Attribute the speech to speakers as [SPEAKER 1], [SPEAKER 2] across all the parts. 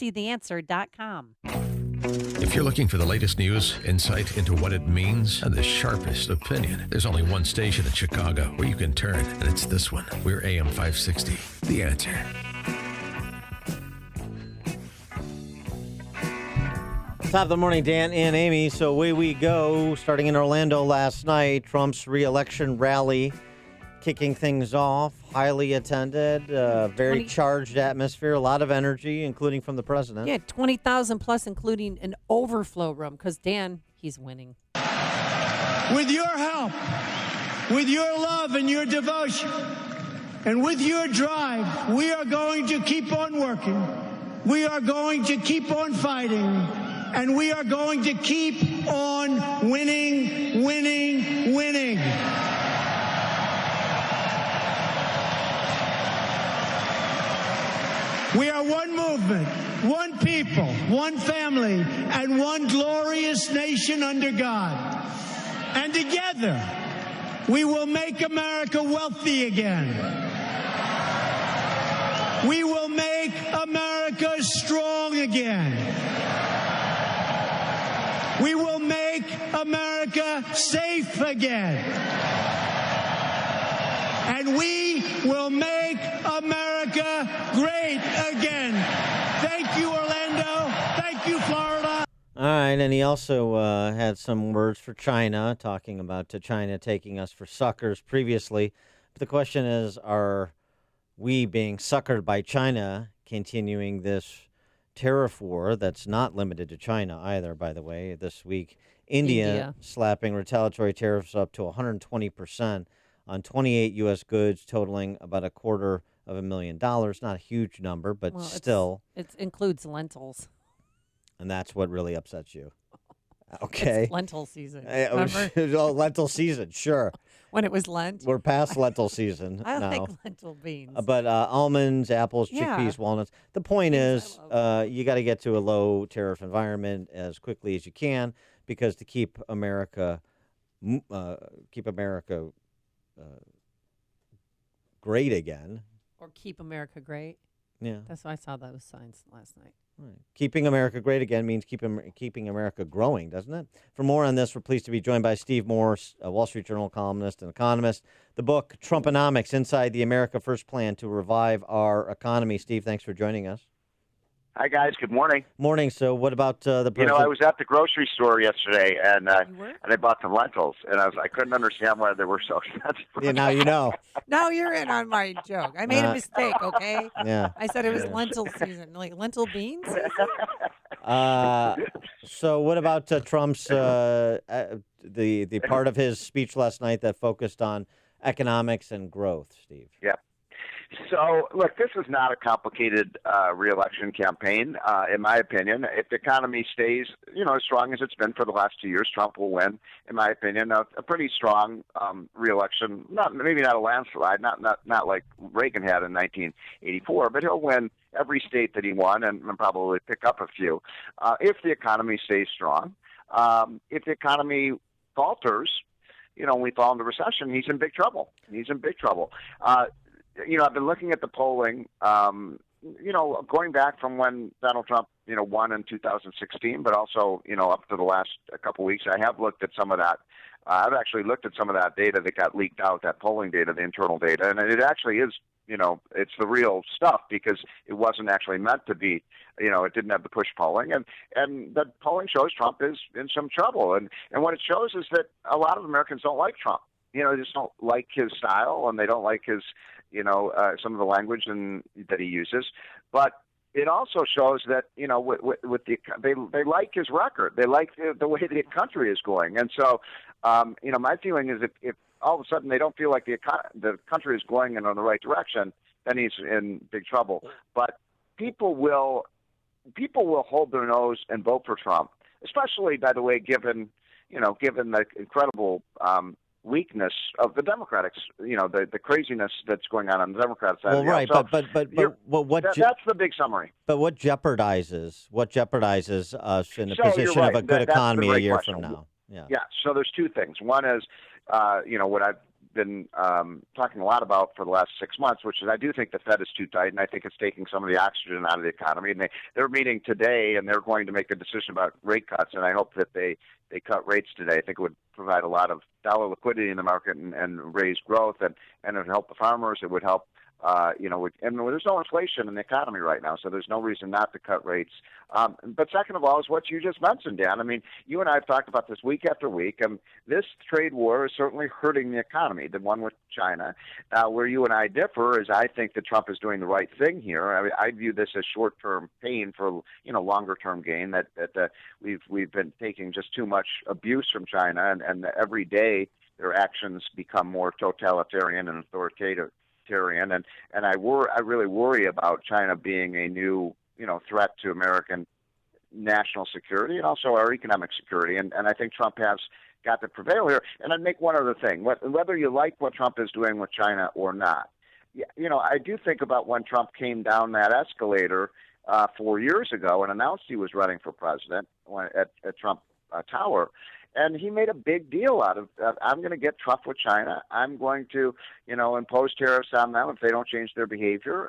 [SPEAKER 1] NBCTheAnswer.com.
[SPEAKER 2] If you're looking for the latest news, insight into what it means, and the sharpest opinion, there's only one station in Chicago where you can turn, and it's this one. We're AM 560, The Answer.
[SPEAKER 3] Top of the morning, Dan and Amy. So away we go. Starting in Orlando last night, Trump's reelection rally kicking things off. Highly attended, very charged atmosphere, a lot of energy, including from the president.
[SPEAKER 1] Yeah, 20,000 plus, including an overflow room, because Dan, he's winning.
[SPEAKER 4] With your help, with your love and your devotion, and with your drive, we are going to keep on working. We are going to keep on fighting. And we are going to keep on winning, winning, winning. We are one movement, one people, one family, and one glorious nation under God. And together, we will make America wealthy again. We will make America strong again. We will make America safe again. And we will make America great again. Thank you, Orlando. Thank you, Florida.
[SPEAKER 3] All right, and he also had some words for China, talking about China taking us for suckers previously. But the question is, are we being suckered by China, continuing this tariff war that's not limited to China either, by the way? This week, India slapping retaliatory tariffs up to 120% on 28 U.S. goods, totaling about $250,000. Not a huge number, but still.
[SPEAKER 1] It includes lentils.
[SPEAKER 3] And that's what really upsets you. Okay.
[SPEAKER 1] It's lentil season.
[SPEAKER 3] Lentil season, sure.
[SPEAKER 1] When it was Lent.
[SPEAKER 3] We're past lentil season
[SPEAKER 1] I
[SPEAKER 3] now.
[SPEAKER 1] like lentil beans.
[SPEAKER 3] But almonds, apples, chickpeas, walnuts. The point is, you got to get to a low tariff environment as quickly as you can, because to keep America great again.
[SPEAKER 1] Or keep America great.
[SPEAKER 3] Yeah.
[SPEAKER 1] That's why I saw those signs last night.
[SPEAKER 3] Right. Keeping America great again means keeping America growing, doesn't it? For more on this, we're pleased to be joined by Steve Morse, a Wall Street Journal columnist and economist. The book, Trumponomics, Inside the America First Plan to Revive Our Economy. Steve, thanks for joining us.
[SPEAKER 5] Hi, guys. Good morning.
[SPEAKER 3] Morning. So what about the president?
[SPEAKER 5] You know, I was at the grocery store yesterday, and I bought some lentils, and I couldn't understand why they were so expensive.
[SPEAKER 3] Yeah, now you know.
[SPEAKER 1] Now you're in on my joke. I made a mistake, okay?
[SPEAKER 3] Yeah.
[SPEAKER 1] I said it was lentil season, like lentil beans.
[SPEAKER 3] So what about Trump's the part of his speech last night that focused on economics and growth, Steve?
[SPEAKER 5] Yeah. So, look, this is not a complicated reelection campaign, in my opinion. If the economy stays, as strong as it's been for the last 2 years, Trump will win, in my opinion, a pretty strong reelection. Maybe not a landslide, not like Reagan had in 1984, but he'll win every state that he won and probably pick up a few. If the economy stays strong, if the economy falters, we fall into recession, he's in big trouble. I've been looking at the polling, going back from when Donald Trump, won in 2016, but also, up to the last couple of weeks. I have looked at some of that. I've actually looked at some of that data that got leaked out, that polling data, the internal data, and it actually is, it's the real stuff, because it wasn't actually meant to be, it didn't have the push polling. And the polling shows Trump is in some trouble. And what it shows is that a lot of Americans don't like Trump. They just don't like his style, and they don't like his, some of the language that he uses. But it also shows that, they like his record. They like the way the country is going. And so, my feeling is if all of a sudden they don't feel like the country is going in the right direction, then he's in big trouble. But people will hold their nose and vote for Trump, especially, by the way, given the incredible weakness of the Democrats, the craziness that's going on the Democrat side.
[SPEAKER 3] Well, right,
[SPEAKER 5] so
[SPEAKER 3] but
[SPEAKER 5] that's the big summary.
[SPEAKER 3] But what jeopardizes us in the position of a good economy a year from now?
[SPEAKER 5] Yeah. So there's two things. One is, what I've been talking a lot about for the last 6 months, which is I do think the Fed is too tight, and I think it's taking some of the oxygen out of the economy. And they're meeting today, and they're going to make a decision about rate cuts, and I hope that they cut rates today. I think it would provide a lot of dollar liquidity in the market and raise growth, and it would help the farmers. It would help. And there's no inflation in the economy right now, so there's no reason not to cut rates. But second of all is what you just mentioned, Dan. I mean, you and I have talked about this week after week. This trade war is certainly hurting the economy, the one with China. Where you and I differ is I think that Trump is doing the right thing here. I mean, I view this as short-term pain for, longer-term gain, that we've been taking just too much abuse from China, and every day their actions become more totalitarian and authoritative. And I really worry about China being a new threat to American national security and also our economic security. And I think Trump has got to prevail here. And I'd make one other thing: whether you like what Trump is doing with China or not, I do think about when Trump came down that escalator 4 years ago and announced he was running for president at Trump Tower. And he made a big deal out of, I'm going to get tough with China. I'm going to, impose tariffs on them if they don't change their behavior.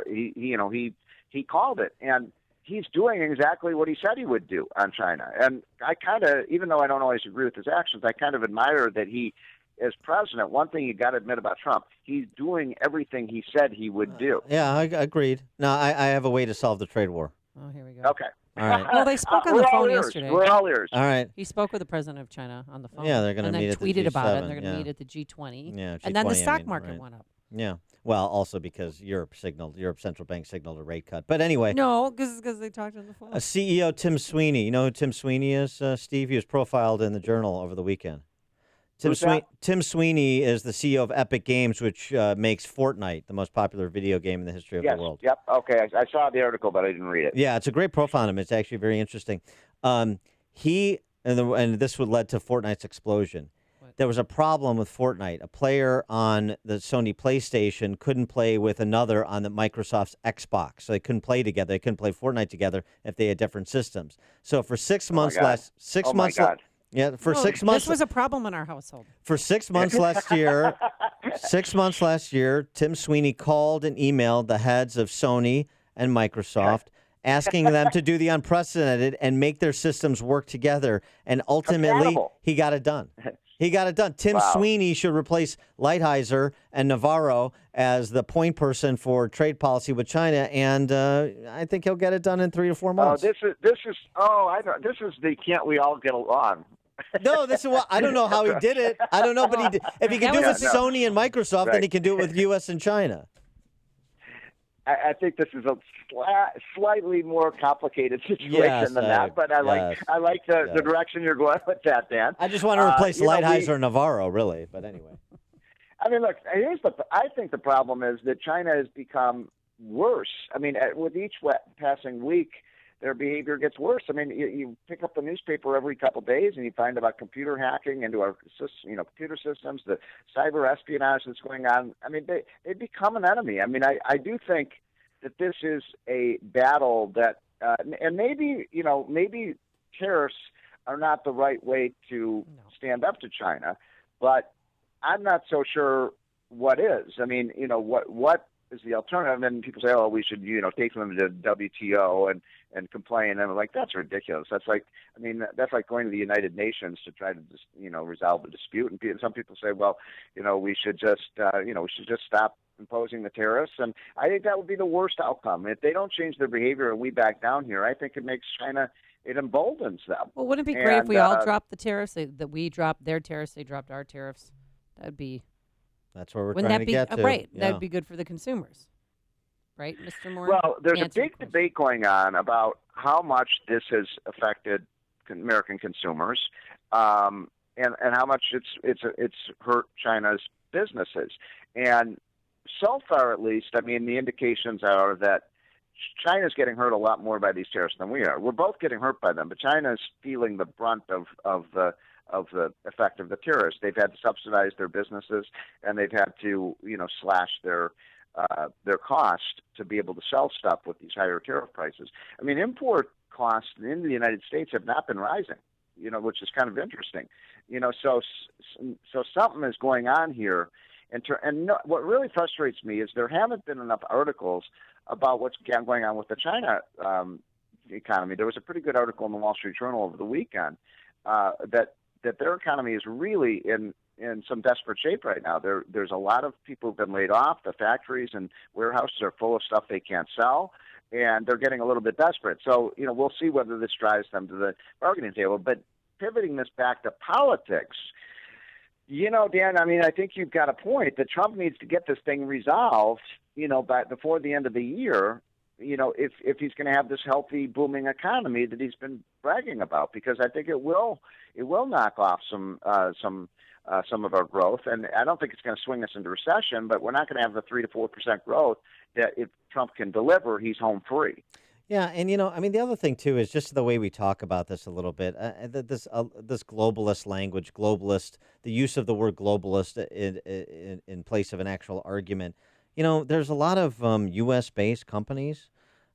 [SPEAKER 5] He called it, and he's doing exactly what he said he would do on China. And I kind of, even though I don't always agree with his actions, I kind of admire that he, as president, one thing you got to admit about Trump, he's doing everything he said he would do.
[SPEAKER 3] Yeah, I agreed. Now, I have a way to solve the trade war.
[SPEAKER 1] Oh, here we go.
[SPEAKER 5] Okay.
[SPEAKER 3] All right.
[SPEAKER 1] Well, they spoke on the phone yesterday.
[SPEAKER 5] We're all ears.
[SPEAKER 3] All right.
[SPEAKER 1] He spoke with the president of China on the phone.
[SPEAKER 3] Yeah, they're going to meet
[SPEAKER 1] and
[SPEAKER 3] at the
[SPEAKER 1] then tweeted about it.
[SPEAKER 3] G7,
[SPEAKER 1] And they're going to meet at the G20.
[SPEAKER 3] Yeah,
[SPEAKER 1] and then the
[SPEAKER 3] G20,
[SPEAKER 1] stock market
[SPEAKER 3] right.
[SPEAKER 1] went up.
[SPEAKER 3] Yeah. Well, also because Europe central bank signaled a rate cut. But anyway.
[SPEAKER 1] No, because they talked on the phone.
[SPEAKER 3] CEO Tim Sweeney. You know who Tim Sweeney is, Steve? He was profiled in the Journal over the weekend. Tim Sweeney is the CEO of Epic Games, which makes Fortnite the most popular video game in the history of the world.
[SPEAKER 5] Yep. Okay. I saw the article, but I didn't read it.
[SPEAKER 3] Yeah, it's a great profile on him. It's actually very interesting. And this would led to Fortnite's explosion. What? There was a problem with Fortnite. A player on the Sony PlayStation couldn't play with another on the Microsoft's Xbox, so they couldn't play together. They couldn't play Fortnite together if they had different systems. So for 6 months Yeah, for 6 months.
[SPEAKER 1] This was a problem in our household.
[SPEAKER 3] For 6 months last year, 6 months last year, Tim Sweeney called and emailed the heads of Sony and Microsoft, asking them to do the unprecedented and make their systems work together. And ultimately, he got it done. He got it done. Tim Sweeney should replace Lighthizer and Navarro as the point person for trade policy with China, and I think he'll get it done in 3 to 4 months.
[SPEAKER 5] This is the can't we all get along?
[SPEAKER 3] No, this is what I don't know how he did it. I don't know, but he did. If he can do it with Sony and Microsoft, then he can do it with U.S. and China.
[SPEAKER 5] I think this is a slightly more complicated situation than that, but I like the direction you're going with that, Dan.
[SPEAKER 3] I just want to replace Lighthizer and Navarro, really. But anyway,
[SPEAKER 5] I mean, look. I think the problem is that China has become worse. I mean, with each passing week, their behavior gets worse. I mean, you pick up the newspaper every couple of days and you find about computer hacking into our computer systems, the cyber espionage that's going on. I mean, they become an enemy. I mean, I do think that this is a battle that, and maybe tariffs are not the right way to stand up to China, but I'm not so sure what is. I mean, what is the alternative? And people say, oh, we should, take them to WTO and complain. And I'm like, that's ridiculous. That's like going to the United Nations to try to resolve a dispute. And some people say, well, we should just stop imposing the tariffs. And I think that would be the worst outcome. If they don't change their behavior and we back down here, I think it makes China, it emboldens them.
[SPEAKER 1] Well, wouldn't it be great if we all dropped the tariffs, that we dropped their tariffs, they dropped our tariffs? That'd be...
[SPEAKER 3] That's where we're trying to get to.
[SPEAKER 1] Right.
[SPEAKER 3] Yeah.
[SPEAKER 1] That'd be good for the consumers. Right, Mr. Moore?
[SPEAKER 5] Well, there's a big debate going on about how much this has affected American consumers and how much it's hurt China's businesses. And so far, at least, I mean, the indications are that China's getting hurt a lot more by these tariffs than we are. We're both getting hurt by them, but China's feeling the brunt of the effect of the tariffs. They've had to subsidize their businesses, and they've had to, slash their cost to be able to sell stuff with these higher tariff prices. I mean, import costs into the United States have not been rising. which is kind of interesting. So something is going on here. And what really frustrates me is there haven't been enough articles about what's going on with the China economy. There was a pretty good article in the Wall Street Journal over the weekend that their economy is really in some desperate shape right now. There's a lot of people who've been laid off. The factories and warehouses are full of stuff they can't sell, and they're getting a little bit desperate. So, we'll see whether this drives them to the bargaining table. But pivoting this back to politics, Dan, I think you've got a point that Trump needs to get this thing resolved, before the end of the year, if he's going to have this healthy, booming economy that he's been bragging about, because I think it will knock off some of our growth. And I don't think it's going to swing us into recession, but we're not going to have the 3 to 4% growth that if Trump can deliver, he's home free.
[SPEAKER 3] Yeah, and the other thing too is just the way we talk about this a little bit. This globalist language, the use of the word globalist in place of an actual argument. There's a lot of U.S. based companies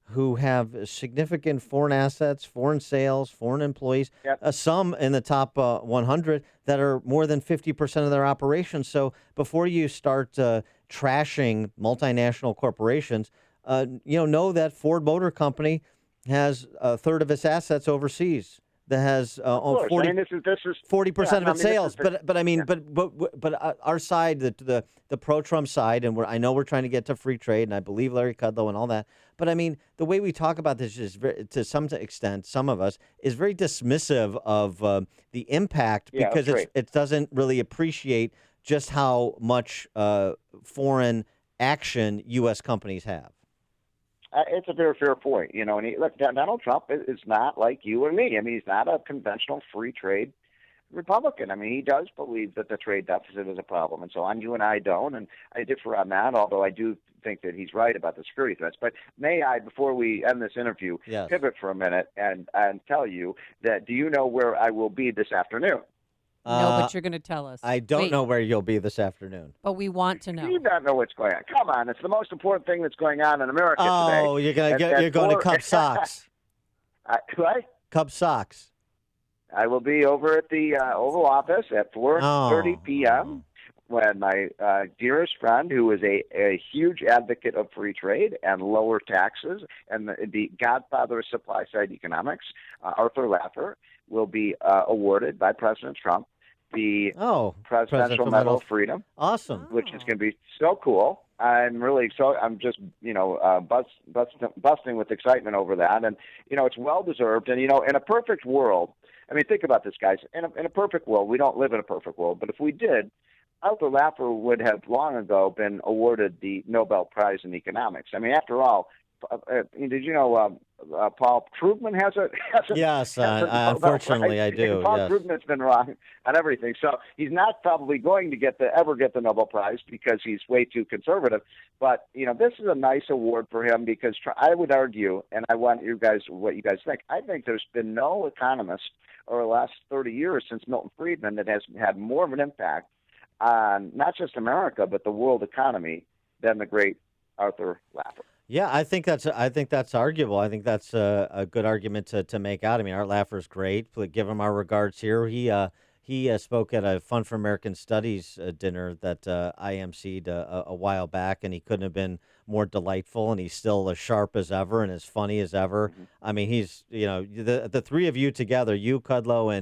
[SPEAKER 3] who have significant foreign assets, foreign sales, foreign employees.
[SPEAKER 5] Yep.
[SPEAKER 3] Some in the top 100 that are more than 50% of their operations. So before you start trashing multinational corporations, know that Ford Motor Company has a third of its assets overseas. That has 40% of its sales. But our side, the pro-Trump side, and I know we're trying to get to free trade, and I believe Larry Kudlow and all that. But the way we talk about this is to some extent, some of us is very dismissive of the impact because it doesn't really appreciate just how much foreign action U.S. companies have.
[SPEAKER 5] It's a very fair point, And look, Donald Trump is not like you or me. He's not a conventional free trade Republican. He does believe that the trade deficit is a problem, and so on. You and I don't, and I differ on that, although I do think that he's right about the security threats. But may I, before we end this interview, pivot for a minute and tell you that, do you know where I will be this afternoon?
[SPEAKER 1] No, but you're going to tell us.
[SPEAKER 3] I don't know where you'll be this afternoon.
[SPEAKER 1] But we want to know.
[SPEAKER 5] You don't know what's going on. Come on, it's the most important thing that's going on in America today.
[SPEAKER 3] Oh, you're going to Cub Sox.
[SPEAKER 5] What?
[SPEAKER 3] Cub Sox.
[SPEAKER 5] I will be over at the Oval Office at 4:30 p.m. when my dearest friend, who is a huge advocate of free trade and lower taxes, and the godfather of supply-side economics, Arthur Laffer, will be awarded by President Trump the Presidential Medal of Freedom.
[SPEAKER 3] Awesome.
[SPEAKER 5] Which is going to be so cool. I'm just, busting with excitement over that. And, it's well-deserved. And, in a perfect world, think about this, guys. In a perfect world, we don't live in a perfect world, but if we did, Arthur Laffer would have long ago been awarded the Nobel Prize in economics. After all, did you know Paul Krugman has a
[SPEAKER 3] yes, unfortunately I do.
[SPEAKER 5] Paul
[SPEAKER 3] yes.
[SPEAKER 5] Krugman's been wrong on everything, so he's not probably going to ever get the Nobel Prize because he's way too conservative. But this is a nice award for him because I would argue, and I want what you guys think. I think there's been no economist over the last 30 years since Milton Friedman that has had more of an impact on not just America but the world economy than the great Arthur Laffer.
[SPEAKER 3] Yeah, I think that's arguable. I think that's a good argument to make out. Art Laffer's great. Give him our regards here. He spoke at a Fund for American Studies dinner that I emceed a while back, and he couldn't have been more delightful. And he's still as sharp as ever and as funny as ever. Mm-hmm. He's the three of you together, you, Kudlow,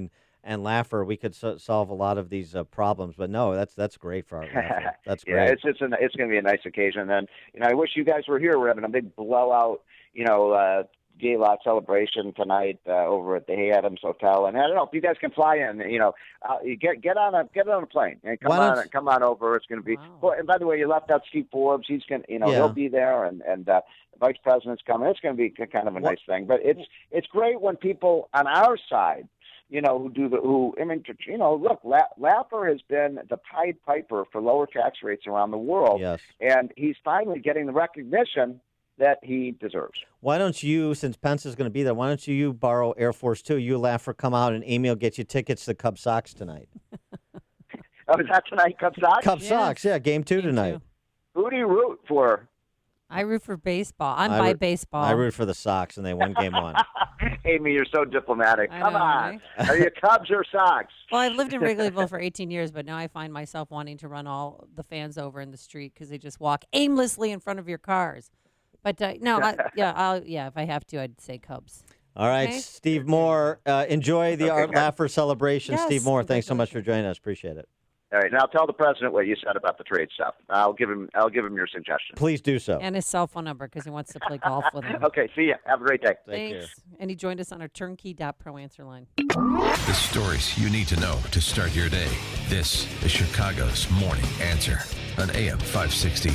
[SPEAKER 3] and Laffer, we could solve a lot of these problems. But no, that's great for our Laffer. That's great.
[SPEAKER 5] Yeah, it's going to be a nice occasion. And I wish you guys were here. We're having a big blowout, gay lot celebration tonight over at the Hay Adams Hotel. And I don't know if you guys can fly in. You get on a plane and come on over. It's going to be. Wow. And by the way, you left out Steve Forbes. He's going to, he'll be there, and the Vice President's coming. It's going to be kind of a nice thing. But it's great when people on our side, look, Laffer has been the Pied Piper for lower tax rates around the world.
[SPEAKER 3] Yes.
[SPEAKER 5] And he's finally getting the recognition that he deserves.
[SPEAKER 3] Why don't you, since Pence is going to be there, why don't you borrow Air Force Two? You, Laffer, come out, and Amy will get you tickets to Cub Sox tonight.
[SPEAKER 5] Oh, is that tonight, Cub Sox?
[SPEAKER 3] Cub Sox, yeah, Game 2 tonight.
[SPEAKER 5] Who do you root for?
[SPEAKER 1] I root for baseball. I'm by baseball.
[SPEAKER 3] I root for the Sox, and they won Game 1.
[SPEAKER 5] Amy, you're so diplomatic.
[SPEAKER 1] I
[SPEAKER 5] Come
[SPEAKER 1] know,
[SPEAKER 5] on.
[SPEAKER 1] right?
[SPEAKER 5] Are you Cubs or Sox?
[SPEAKER 1] Well, I've lived in Wrigleyville for 18 years, but now I find myself wanting to run all the fans over in the street because they just walk aimlessly in front of your cars. But no, if I have to, I'd say Cubs.
[SPEAKER 3] All right,
[SPEAKER 1] Okay.
[SPEAKER 3] Steve Moore. Enjoy the Art Laffer celebration.
[SPEAKER 1] Yes,
[SPEAKER 3] Steve Moore, thanks so much for
[SPEAKER 1] congratulations.
[SPEAKER 3] joining us. Appreciate it.
[SPEAKER 5] All right, now tell the president what you said about the trade stuff. I'll give him your suggestion.
[SPEAKER 3] Please do so.
[SPEAKER 1] And his cell phone number because he wants to play golf with him.
[SPEAKER 5] Okay, see ya. Have a great day.
[SPEAKER 3] Take care.
[SPEAKER 1] Thanks. And he joined us on our turnkey.pro answer line.
[SPEAKER 2] The stories you need to know to start your day. This is Chicago's Morning Answer on AM 560.